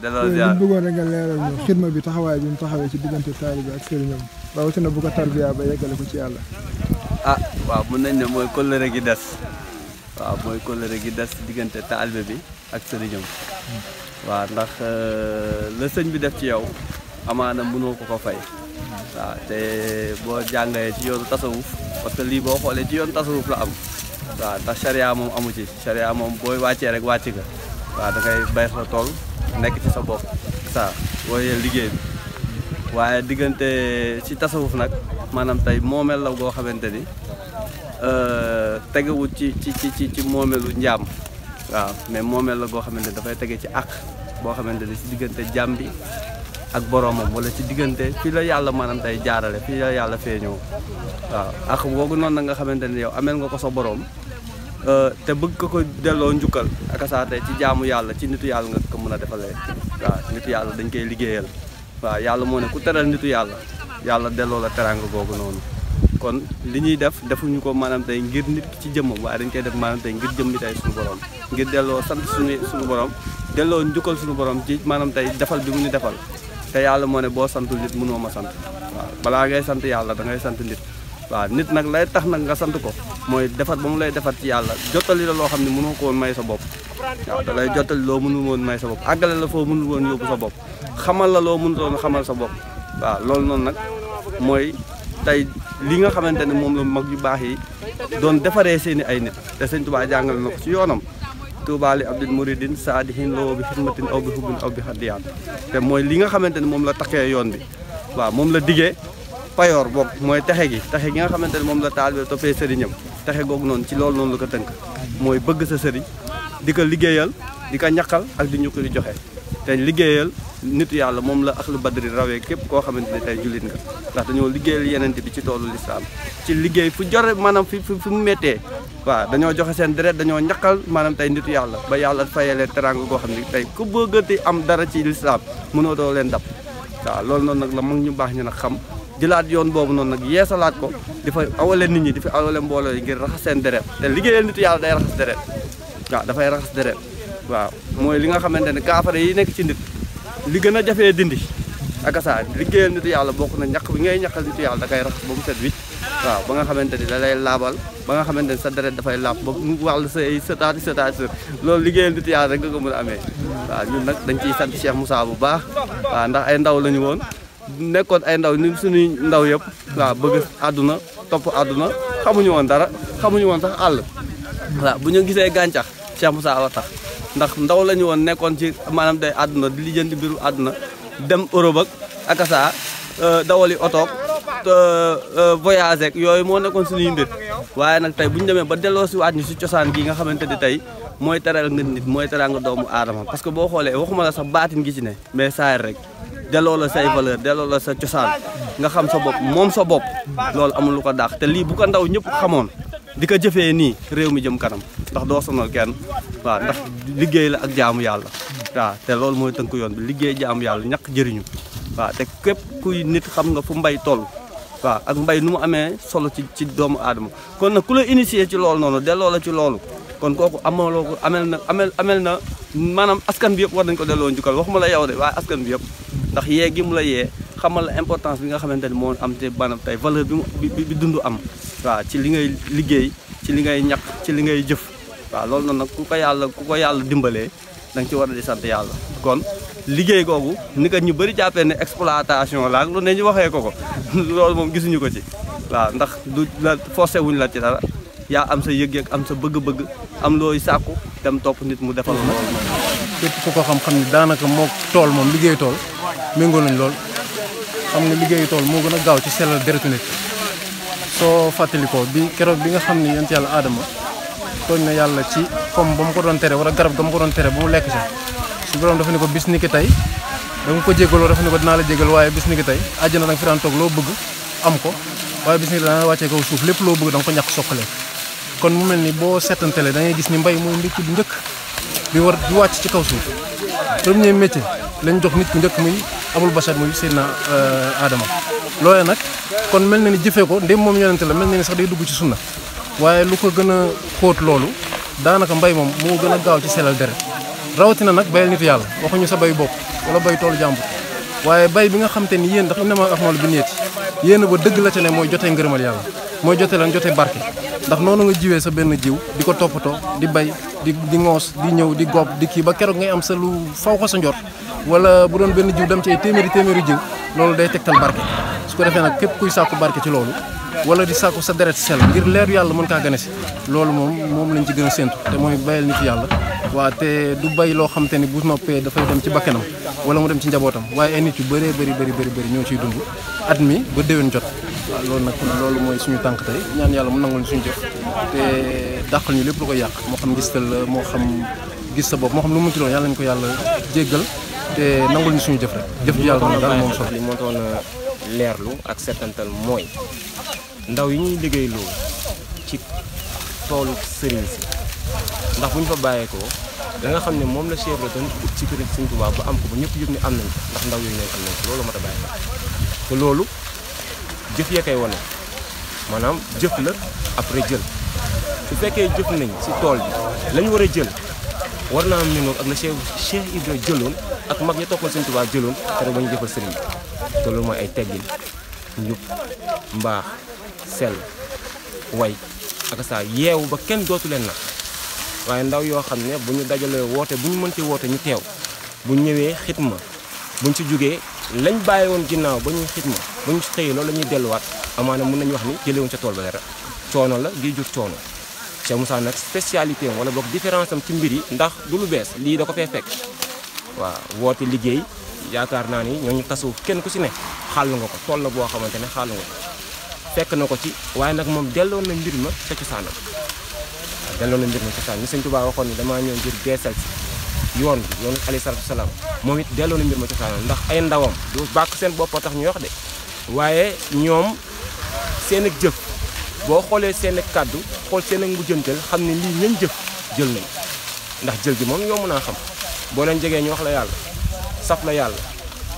delloo ziar bëggoon rek nga leeral ñu xidma bi taxawaay bi mu taxawee ci diggante taalibe ak sëriñam rawatina bu ko tarbiya ba yeggale ko ci yàlla. ah waaw mën nañ ne mooy kóllëre gi des waaw mooy kóllëre gi des diggante taalibe bi ak sëriñam waaw ndax la sëñ bi def ci yow amaana mënoo ko fay waaw te boo jàngee ci yoonu tasawuf parce que lii boo xoolee ci yoonu tasawuf la am waaw ndax charia moom amu ci charia moom booy wàccee rek wàcc nga waaw da ngay bay sa tool nekk ci sa bopp saa booy liggéey bi waaye diggante ci tasawuf nag maanaam tey moomeel la goo xamante ni tegewut ci moomeelu njaam waaw mais moomeel la goo xamante ni dafay tege ci àq boo xamante ni ci diggante jàmm bi ak boroomam wala ci diggante fii la yàlla maanaam tey jaarale fii la yàlla feeñoo waaw ak boogu noonu nag nga xamante ni yow ameel nga ko sa boroom te bëgg ko delloo njukkal ak saa tey ci jaamu yàlla ci nitu yàlla nga ko mën a defalee waaw nitu yàlla dañ koy liggéeyal waaw yàlla moo ne ku teral nitu yàlla yàlla delloo la teraanga googu noonu kon li ñuy def defuñu ko maanaam tey ngir nit ki ci jëmmam waaye dañ koy def maanaam tey ngir jëmmi tey suñu borom ngir delloo sant suñu borom delloo njukkal suñu borom ci maanaam tey defal bi mu ñu defal te yàlla moo ne boo santul nit mënoo ma sant waaw balaa ngay sant yàlla da ngay sant nit waaw nit nag lay tax nag nga sant ko mooy defar ba mu lay defar ci yàlla jottali la loo xam ne mënoo ko woon may sa bopp waaw da lay jottali loo mënul woon may sa bopp àggale la foo mënul woon yóbbu sa bopp xamal la loo mënul woon xamal sa bopp waaw loolu noonu nag mooy tey li nga xamante ne moom la mag yu baax yi doon defaree seeni ay nit te sëñ Tuubaa jàngale na ko ci yoonam Tuubaa li abdin muridin saadihin loo bi xidmatin aw bi hubbin aw bi hadiyaan te mooy li nga xamante ne moom la taxee yoon bi waaw moom la diggee payoor boog mooy texe gi nga xamante ne moom la taalibe toppee sëriñam texe googu noonu ci loolu noonu la ko tënk mooy bëgg sa sëriñ di ko liggéeyal di ko ñaqal ak di ñu ko di joxe te liggéeyal nitu yàlla moom la ahlu badri rawee képp koo xamante ne tey jullit nga ndax dañoo liggéeyal yeneen bi ci toolu lislaam ci liggéey fu jore maanaam fi mu méttee waaw dañoo joxe seen deret dañoo ñaqal maanaam tey nitu yàlla ba yàlla fayalee teraanga goo xam ne tey ku bëggati am dara ci lislaam mënoo doo leen dab waaw loolu noonu nag la mag ñu baax ñu nag xam jëlaat yoon boobu noonu nag yeesalaat ko di fa awale nit ñi di fa awale mbooloo yi ngir raxas seen deret te liggéeyal nitu yàlla day raxas deret waaw dafay raxas deret waaw mooy li nga xamante ne kaafare yi nekk ci nit li gën a jafee dindi ak saa liggéeyal nitu yàlla bokk na ñaq bi ngay ñaqal nitu yàlla da koy raxas ba mu set wicc waaw ba nga xamante ni da lay laabal ba nga xamante ni sa deret dafay laab ba mu wàll say sëtaati loolu liggéeyal nitu yàlla rek nga ko mën a amee waaw ñun nag dañ ciy sant Cheikh Moussa bu baax waaw ndax ay ndaw lañu woon nekkoon ay ndaw ni suñuy ndaw yëpp waaw bëgg àdduna topp àdduna xamuñu woon dara xamuñu woon sax àll waaw bu ñu gisee gàncax Cheikh Moussa wa tax ndax ndaw lañu woon nekkoon ci maanaam day àdduna di lijjanti mbiru àdduna dem Europe ak akasa dawali oto voyage ak yooyu moo nekkoon suñuy mbir waaye nag tey bu ñu demee ba delloo si waat ñu si cosaan gi nga xamante ni tey mooy teral nga nit mooy teral nga doomu aadama parce que boo xoolee waxuma la sax baatin gi ci ne mais saayir rek delloo la say valeur delloo la sa cosaan nga xam sa bopp moom sa bopp loolu amul lu ko daax te lii bu ko ndaw ñëpp xamoon di ko jëfee nii réew mi jëm kanam ndax doo sonal kenn waaw ndax liggéey la ak jaamu yàlla waaw te loolu mooy tënk yoon bi liggéey jaamu yàlla ñàkk jëriñu waaw te képp kuy nit xam nga fu mbay toll waaw ak mbay nu mu amee solo ci doomu aadama kon nag ku la initié ci loolu noonu delloo la ci loolu kon kooku amaloo ko amel na maanaam askan bi yëpp war nañ ko delloo njukkal waxuma la yow de waaye askan bi yëpp ndax yee gi mu la yee xamal la importance bi nga xamante ni moo am te maanaam tey valeur bi dund am waaw ci li ngay liggéey ci li ngay ñaq ci li ngay jëf waaw loolu noonu nag ku ko yàlla dimbalee da nga ci war a di sant yàlla kon liggéey googu ni ko ñu bëri jàppee ne exploitation la lu ne ñu waxee ko loolu moom gisuñu ko ci waaw ndax du la forcé wuñ la ci dara yaa am sa yëg-yëg am sa bëgg-bëgg am looy sàkku dem topp nit mu defal loolu képp ku ko xam-xam ni daanaka moo tool moom liggéey tool méngoo nañ lool xam nga liggéeyu tool moo gën a gaaw ci sellal deretu nit soo fàttalikoo bi keroog bi nga xam ne yonent yàlla aadama tooñ na yàlla ci comme ba mu ko doon tere wala garab ga mu ko doon tere ba mu lekk sax su borom dafa ne ko bis ni ki tey da nga ko jégaloo dafa ne ko dinaa la jégal waaye bis ni ki tey àjjana da nga fi daan toog loo bëgg am ko waaye bis ni ki dana wàccee kaw suuf lépp loo bëgg da nga ko ñàkk soqalee kon mu mel ni boo seetantelee da ngay gis ni mbay mooy ndekki bu njëkk bi war di wàcc ci kaw suuf premier métier lañ jox nit ku njëkk muy abul bachar muy Seydina Adama loolee nag kon mel na ni jëfee ko ndém moom yonente la mel na ni sax day dugg ci sunna waaye lu ko gën a xóot loolu daanaka mbay moom moo gën a gaaw ci selal deret rawatina nag bayal nitu yàlla waxuñu sa bay bopp wala bay toolu jàmbur waaye bay bi nga xam te ni yéen ndax innamal a'maalu binniyaati yéen ba dëgg la ca ne mooy jotee ngërëmal yàlla mooy jotee lan jotee barke ndax noonu nga jiwee sa benn jiw di ko toppatoo di bay di ngoos di ñëw di gob di kii ba keroog ngay am sa lu faw ko sa njort wala bu doon benn jiw dem ci ay téeméeri jiw loolu day tegtal barke su ko defee nag képp kuy sàkku barke ci loolu wala di sàkku sa deret sell ngir leeru yàlla mën kaa gane si loolu moom lañ ci gën a séntu te mooy bayal nit yàlla waa te du bay loo xam te ni bu noppee dafay dem ci bakkanam wala mu dem ci njabootam waaye ay nit yu bëree bëri ñoo ciy dund at mi ba déwén jot waaw loolu nag loolu mooy suñu tànk tey ñaan yàlla mu nangul suñu jëf te dàqal ñu lépp lu koy yàq moo xam gistal la moo xam gis sa bopp moo xam lu mu ci doon yàlla nañu ko yàlla jéggal te nangul ñu suñu jëf rek jëf ji yàlla daal moom solo li moo doon leerlu ak setantal mooy ndaw yi ñuy liggéeyloo ci toolu sëriñ si ndax bu ñu fa bàyyeekoo da nga xam ne moom la Cheikh la doon ut ci kër Sëriñ Tuubaa ba am ko ba ñëpp yëg ne am nañ ko ndax ndaw yooyu ñooy am nañ ko loolu mat a bàyyi te loolu jëf yee koy wane maanaam jëf la après jël su fekkee jëf nañ si tool bi lañ war a jël war naa am méngoo ak la Cheikh Ibra jëloon ak mag ña toppoon Sëriñ Tuubaa jëloon te ba ñu jëfal sëriñ bi te loolu mooy ay teggin njub mbaax sell way ak saa yeewu ba kenn dootu leen nag waaye ndaw yoo xam ne bu ñu dajalee woote bu ñu mënti woote ñu teew bu ñu ñëwee xitma buñ ci jógee lañ bàyyi woon ginnaaw ba ñuy xitma ba ñu xëyee loolu la ñuy delluwaat amaana mën nañu wax ni jëlewuñ ca tool ba dara coono la ngir jur coono Cheikh Moussa nag spécialité am wala boog différence am ci mbir yi ndax du lu bees lii da ko fee fekk waaw woote liggéey yaakaar naa ni ñooñu tasawuf kenn ku si ne xàll nga ko tool la boo xamante ne xàll nga ko fekk na ko ci waaye nag moom delloon na mbir ma ca cosaanam waaw delloon na mbir ma ca cosaan ni Sëñ Tuubaa waxoon ni damaa ñëw ngir beesal si yoon bi yoonu alayhi salaatu salaam moom it delloo na mbir ma cosaanam ndax ay ndawam du bàkk seen bopp tax ñuy wax de waaye ñoom seen ak jëf boo xoolee seen ak kàddu xool seen ak mujjantal xam ne lii ñañ jëf jël nañ ndax jël gi moom yomb naa xam boo leen jegee ñu wax la yàlla saf la yàlla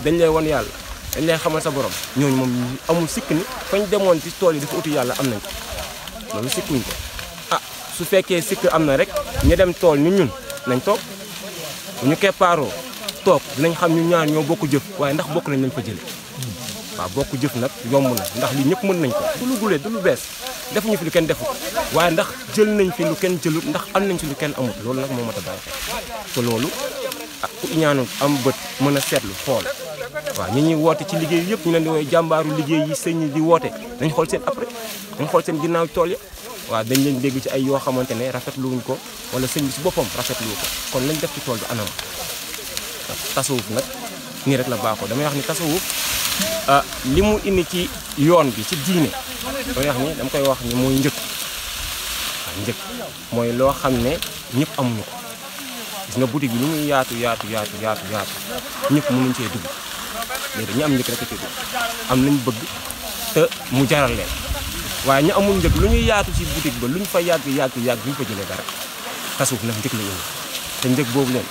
dañ lay won yàlla dañ lay xamal sa borom ñooñu moom amul sikk ni fañ demoon ci tool yi dafa uti yàlla am nañ ko loolu sikkuñ ko ah su fekkee sikk am na rek ñu dem tool ni ñun nañ toog bu ñu keppaaroo toog dinañ xam ñu ñaar ñoo bokk jëf waaye ndax bokk nañ lañ fa jële waaw bokk jëf nag yomb na ndax lii ñëpp mën nañ ko du lu gulee du lu bees defuñu fi lu kenn defut waaye ndax jël nañ fi lu kenn jëlut ndax am nañ fi lu kenn amut loolu nag moo mat a bàyyi xel te loolu ah ku ñaanu am bët mën a seetlu xool waaw ñi ñuy woote ci liggéey yëpp ñu leen di woowee jàmbaaru liggéey yi sëñ ñi di woote dañ xool seen après dañ xool seen ginnaaw tool ya waaw dañ leen dégg ci ay yoo xamante ne rafetluwuñ ko wala sëñ bi si boppam rafetluwu ko kon lañ def ci tool bi anam tasawuf nag nii rek la baaxoo damay wax ni tasawuf li mu indi ci yoon bi ci diine damay wax ni dama koy wax ni mooy njëkk waaw njëkk mooy loo xam ne ñëpp amuñu ko gis nga boutique bi lu muy yaatu ñëpp mënuñ cee dugg léegi ñu am njëkk rek a cee dugg am nañ bëgg te mu jaral leen waaye ñu amul njëkk lu ñuy yaatu ci boutique ba lu ñu fa yàgg duñ fa jëlee dara tasawuf nag njëkk la indi te njëkk boobu leen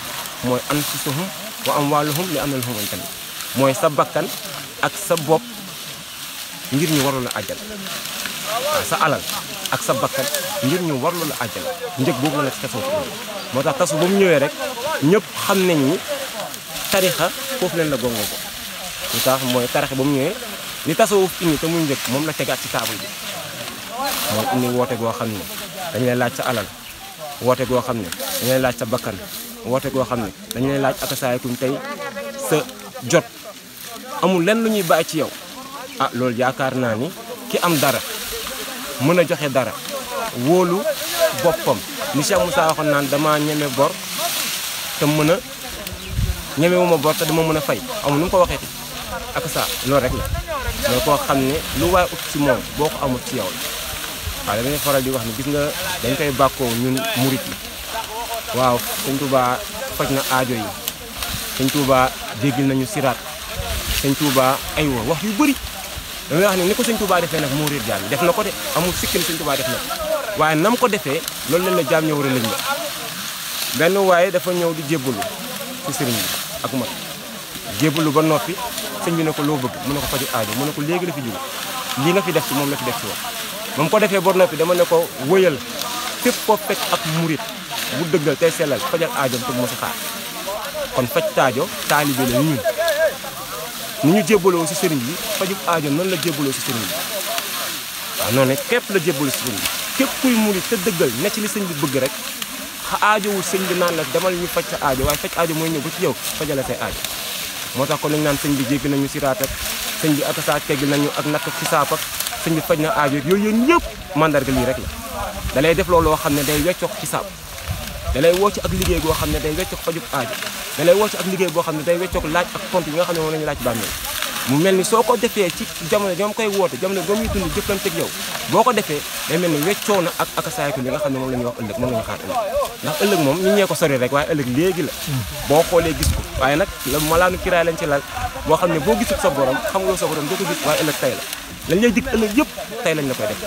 mooy anfusuhum wa amwaaluhum li anna lahum tamit mooy sa bakkan ak sa bopp ngir ñu warul la àjjal waaw sa alal ak sa bakkan ngir ñu warul la àjjal njëkk boobu la nag tasawuf moo tax tasawuf ba mu ñëwee rek ñëpp xam nañ ni tarixa foofu leen la gongoo ko lu tax mooy tarixa ba mu ñëwee li tasawuf indi te muy njëkk moom la tegaat ci table bi mooy indi woote goo xam ne dañu lay laaj sa alal woote goo xam ne dañu lay laaj sa bakkan woote goo xam ne dañu lay laaj akasaayakum tey sa jot amul lenn lu ñuy bàyyi ci yow ah loolu yaakaar naa ni ki am dara mën a joxe dara wóolu boppam ni Cheikh Moussa waxoon naan dama ñeme bor te mën a ñemewuma bor te dama mën a fay amul nu mu ko waxeeti ak saa loolu rek la mooy koo xam ne lu waay ut ci moom boo ko amul ci yow la waaw damay faral di wax ni gis nga dañ koy bàkkoo ñun murit yi waaw Sëñ Tuubaa faj na aajo yi Sëñ Tuubaa déggil nañu siraat Sëñ Tuubaa aywa wax yu bëri damay wax ne ni ko Sëñ Tuubaa defee nag moo réer jaam def na ko de amul sikki ni Sëñ Tuubaa def na waaye nam ko defee loolu lañ la jaam ñëw war a lëñ la benn waaye dafa ñëw di jébbalu ci sëriñ bi ak mag jébbalu ba noppi sëñ bi ne ko loo bëgg mu ne ko faju aajo mu ne ko léegi la fi jóge lii nga fi def ci moom la fi def ci wax ba mu ko defee ba noppi dama ne ko wëyal fépp koo fekk ak murit bu dëggal tey sellal fajal aajoom te mu si xaar kon faj taajo taalibe la ñun ni ñu jébbaloo si sëriñ bi fajub aajoom noonu la jébbaloo si sëriñ bi waaw noonu ne képp la jébbaloo si sëriñ bi képp kuy murit te dëggal ne ci li sëñ bi bëgg rek aajowul sëñ bi naan la demal ñu faj sa aajo waaye faj aajo mooy ñëw ba ci yow fajale say aajo moo tax kon nañ naan sëñ bi jéggi nañu siraat ak sëñ bi ak saa teggi nañu ak natt xisaab ak sëñ bi faj na aajo yooyu yéen ñëpp mandarga lii rek la da lay def loolu loo xam ne day weccoog xisaab da lay woo ci ak liggéey goo xam ne day weccoog fajub aajo da lay woo ci ak liggéey boo xam ne day weccoog laaj ak tontu yi nga xam ne moom la ñu laaj bàmmeel mu mel ni soo ko defee ci jamono ñoom koy woote jamono ba muy dund jëflanteeg yow boo ko defee day mel ni weccoo na ak saayatu li nga xam ne moom la ñuy wax ëllëg moom la ñuy xaar ëllëg ndax ëllëg moom ñu ñee ko sori rek waaye ëllëg léegi la boo xoolee gis ko waaye nag la malaanu kiraay lañ ci lal boo xam ne boo gisul sa borom xam nga sa borom doo ko gis waaye ëllëg tey la lañ lay dig ëllëg yëpp tey lañ la koy def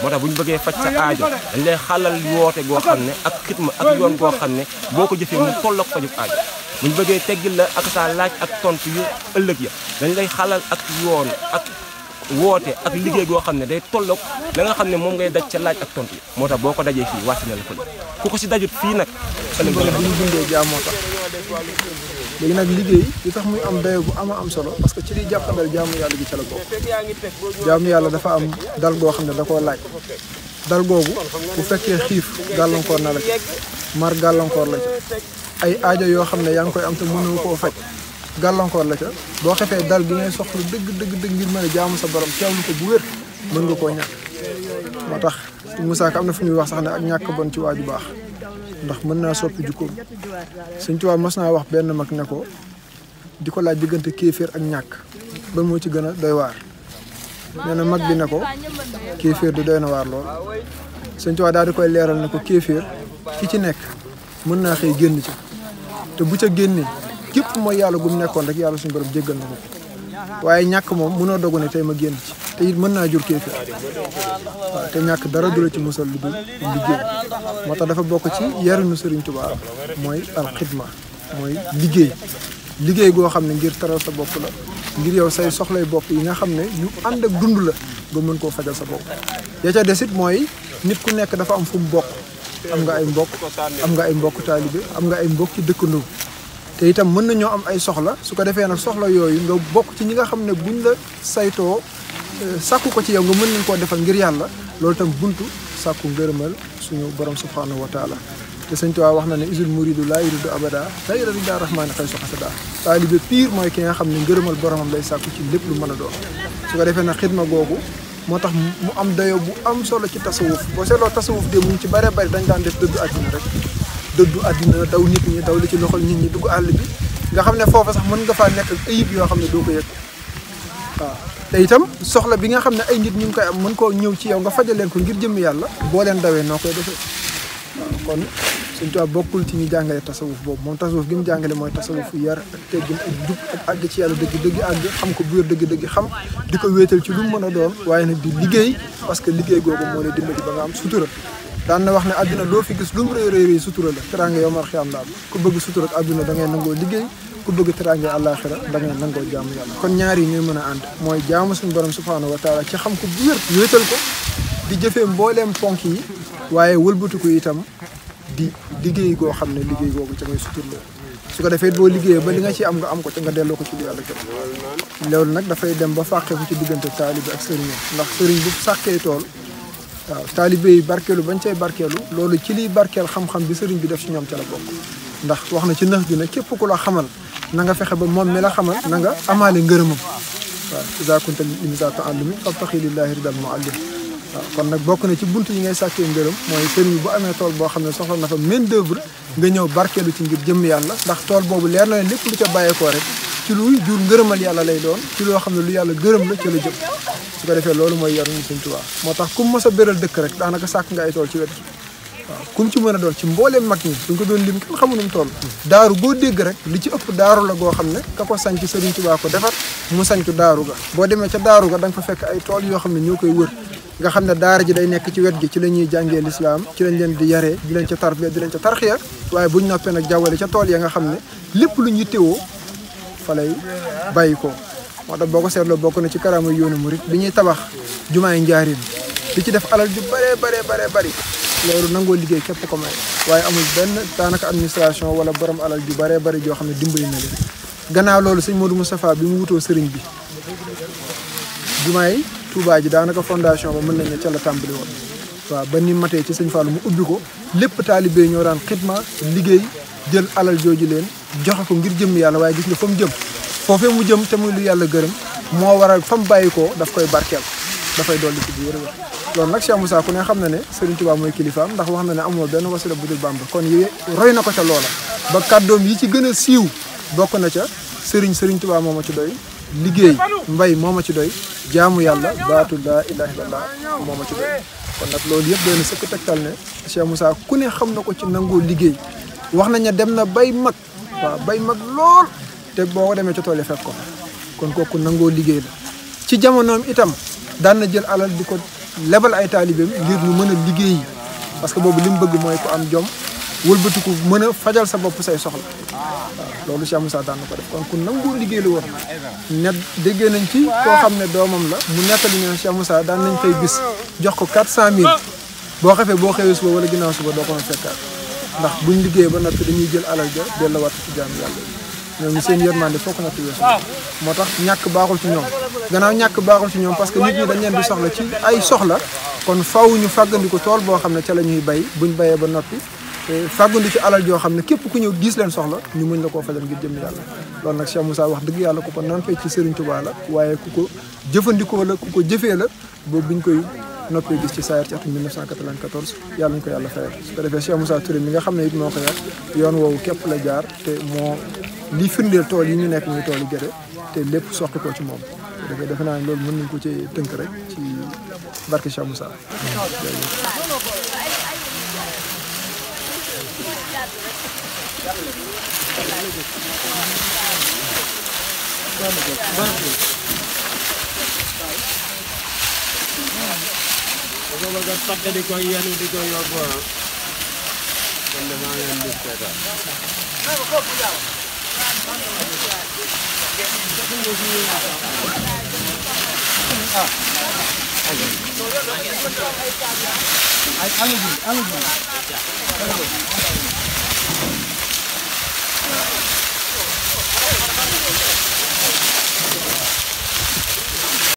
moo tax bu ñu bëggee faj sa aajo dañ lay xalal woote goo xam ne ak xitma ak yoon goo xam ne boo ko jëfee mu tolloog fajub aajo bu ñu bëggee teggil la ak sa laaj ak tontu yu ëllëg ya dañ lay xalal ak yoon ak woote ak liggéey goo xam ne day tolloog la nga xam ne moom ngay daj ca laaj ak tontu yi moo tax boo ko dajee fii wàcc na la fële ku ko si dajut fii nag ëllëg bu ñu dundee jaam moo tax léegi nag liggéey li tax muy am dayo bu am solo parce que ci liy jàppandal jaamu yàlla gi ca la bokk jaamu yàlla dafa am dal goo xam ne da koo laaj dal googu bu fekkee xiif gàllankoor na la ci mar gàllankoor la ci ay aajo yoo xam ne yaa ngi koy am te mënoo koo faj gàllankoor la ca boo xefee dal gi ngay soxla dëgg ngir mën a jaamu sa borom teewlu ko bu wér mën nga koo ñàkk moo tax Moussa Ka am na fu ñuy wax sax ne ak ñàkk bon ci waaju baax ndax mën naa soppi jukkoom Sëñ Tuubaa mas naa wax benn mag ne ko di ko laaj diggante kéeféer ak ñàkk ba moo ci gën a doy waar nee na mag bi ne ko kéeféer du doy na waar lool Sëñ Tuubaa daal di koy leeral ne ko kéeféer ki ci nekk mën naa xëy génn ci te bu ca génnee képp mooy yàlla gu mu nekkoon rek yàlla suñu borom jéggal na ko waaye ñàkk moom mënoo dogu ne tey ma génn ci te it mën naa jur kéeféer waaw te ñàkk dara du la ci musal lu dul liggéey moo tax dafa bokk ci yarinu Sëriñ Tuubaa mooy alxidma mooy liggéey goo xam ne ngir taral sa bopp la ngir yow say soxlay bopp yi nga xam ne yu ànd ak dund la nga mën koo fajal sa bopp ya ca desit mooy nit ku nekk dafa am fu mu bokk am nga ay mbokk taalibe am nga ay mbokk ci dëkkandoo te itam mën nañoo am ay soxla su ko defee nag soxla yooyu nga bokk ci ñi nga xam ne buñ la saytoo sàkku ko ci yow nga mën nañ koo defal ngir yàlla loolu itam buntu sàkku ngërëmal suñu borom subhanahu wa taala te Sëñ Tuubaa wax na ne isul muridu laa yuridu abada laa yuridu daa rahmaani xay su xasada taalibe pire mooy ki nga xam ne ngërëmal boromam lay sàkku ci lépp lu mën a doon su ko defee nag xidma googu moo tax mu am dayo bu am solo ci tasawuf boo seetloo tasawuf de mu ci bare bari dañ daan def dëddu àddina rek dëddu àddina daw nit ñi daw li ci loxol nit ñi dugg àll bi nga xam ne foofa sax mën nga faa nekk ak ayib yoo xam ne doo ko yëg waaw te itam soxla bi nga xam ne ay nit ñu ngi koy am mën koo ñëw ci yow nga fajal leen ko ngir jëmm yàlla boo leen dawee noo koy defee waaw kon Sëñ Tuubaa bokkul ci ñi jàngale tasawuf boobu moom tasawuf gi mu jàngale mooy tasawuf yar ak teggin ak jub ak àgg ci yàlla dëgg àgg xam ko bu wér dëgg xam di ko wéetal ci lu mu mën a doon waaye nag di liggéey parce que liggéey googu moo lay dimbali ba nga am sutura daan na wax ne àdduna loo fi gis lu mu rëy sutura la teraanga yow mar xiyaam daal ku bëgg sutura ak àdduna da ngay nangoo liggéey ku bëgg teraanga àllaaxira da ngay nangoo jaamu yàlla kon ñaar yi ñooy mën a ànd mooy jaamu suñu borom subhaanahu wa taala ci xam ko bu wér wéetal ko di jëfee mbooleem ponk yi waaye wëlbatu ko itam di liggéey goo xam ne liggéey googu ca ngay sutur la su ko defee boo liggéeyee ba li nga ci am nga am ko ca nga delloo ko ci lu yàlla jot loolu nag dafay dem ba fàqee ko ci diggante taalibe ak sëriñ ndax sëriñ bu sàkkee tool waaw taalibe yi barkeelu bañ cay barkeelu loolu ci liy barkeel xam-xam bi sëriñ bi def ci ñoom ca la bokk ndax wax na ci nax bi ne képp ku la xamal na nga fexe ba moom mi la xamal na nga amaale ngërëmam waaw iza kunta lil insa ta'allumi fabtaxi lillahi ridal muallim waaw kon nag bokk na ci bunt yi ngay sàkkee ngërëm mooy sëriñ bu amee tool boo xam ne soxla na fa main d'œuvre nga ñëw barkeelu ci ngir jëmm yàlla ndax tool boobu leer na ne lépp lu ca bàyyeekoo rek ci luy jur ngërëmal yàlla lay doon ci loo xam ne lu yàlla gërëm la ca la jëm su ko defee loolu mooy yaruñu Sëñ Tuubaa moo tax kum mos a béral dëkk rek daanaka sàkk nga ay tool ci wet gi waaw kum ci mën a doon ci mbooleem mag ñi buñ ko doon lim kenn xamu nu mu toll daaru boo dégg rek li ci ëpp daaru la goo xam ne ka ko sañc Sëriñ Tuubaa ko defar mu sañcu daaru ga boo demee ca daaru ga da nga fa fekk ay tool yoo xam ne ñoo koy wër nga xam ne daara ji day nekk ci wet gi ci la ñuy jàngee lislaam ci lañ leen di yaree di leen ca tarbiya di leen ca tarxiya waaye buñ noppee nag jawwale ca tool ya nga xam ne lépp lu ñu téwoo fa lay bàyyi ko moo tax boo ko seetloo bokk na ci karaama yoonu murit bi ñuy tabax jumaay njaarim di ci def alal ju bëree bari loolu nangoo liggéey képp ko may waaye amul benn daanaka administration wala borom alal ju baree bari joo xam ne dimbali na leen gannaaw loolu sëñ Modou Moustapha bi mu wutoo sëriñ bi jumaay Touba ji daanaka fondation ba mën nañ ne ca la tàmbali woon waaw ba ni matee ci sëñ Fallou mu ubbi ko lépp taalibe ñoo daan xidma liggéey jël alal jooju leen joxe ko ngir jëm yàlla waaye gis nga fa mu jëm foofee mu jëm te muy lu yàlla gërëm moo waral fa mu bàyyi ko daf koy barkeel dafay dolli ci biir loolu nag Cheikh Moussa ku ne xam na ne Serigne Touba mooy kilifaam ndax wax na ne amul benn wasila bu dul Bamba kon yi roy na ko ca loola ba kàddoom yi ci gën a siiw bokk na ca Serigne Touba moo ma ci doy liggéey mbay moo ma ci doy jaamu yàlla baatu laa ilaaha illallah moo ma ci doy kon nag loolu yëpp doy na sëkk tegtal ne Cheikh Moussa ku ne xam na ko ci nangoo liggéey wax nañ ne dem na bay mag waaw bay mag lool te boo ko demee ca tool yi fekk ko kon kooku nangoo liggéey la ci jamonoom itam daan na jël alal di ko lebal ay taalibeem ngir ñu mën a liggéey parce que boobu li mu bëgg mooy ku am jom wëlbatiku mën a fajal sa bopp say soxla waaw loolu Cheikh Moussa daan na ko def kon ku nangoo liggéey la woon ne déggee nañ ci koo xam ne doomam la mu nettali ne Cheikh Moussa daan nañ fay bis jox ko 400000 boo xefee boo xëyee suba wala ginnaaw suba doo ko mën fekkaat ndax buñ liggéey ba noppi dañuy jël alal ja delluwaat ci jaam yàlla ñoom seen yërmande fokk na ci weesu moo tax ñàkk baaxul ci ñoom gannaaw ñàkk baaxul ci ñoom parce que nit ñi dañ leen di soxla ci ay soxla kon faw ñu fàggandiku tool boo xam ne ca la ñuy bay buñ bayee ba noppi fàggandi ci alal joo xam ne képp ku ñëw gis leen soxla ñu muñ la koo fajal ngir jëm yàlla loolu nag Cheikh Moussa wax dëgg yàlla ku ko nampee ci Serigne Touba la waaye ku ko jëfandikoo la ku ko jëfee la boobu biñ koy noppee gis ci saayar ci atum 1994 yàlla ñu ko yàlla fayal su ko defee Cheikh Moussa Touré mi nga xam ne it moo ko yar yoon woowu képp la jaar te moo li firndeel tool yi ñu nekk muy tool yi gerte te lépp soqi ko ci moom su defee defe naa ne loolu mën nañ ko ci tënk rek ci barke Cheikh Moussa di ko yenu di ko yóbbu kon dama leen di seetaan ay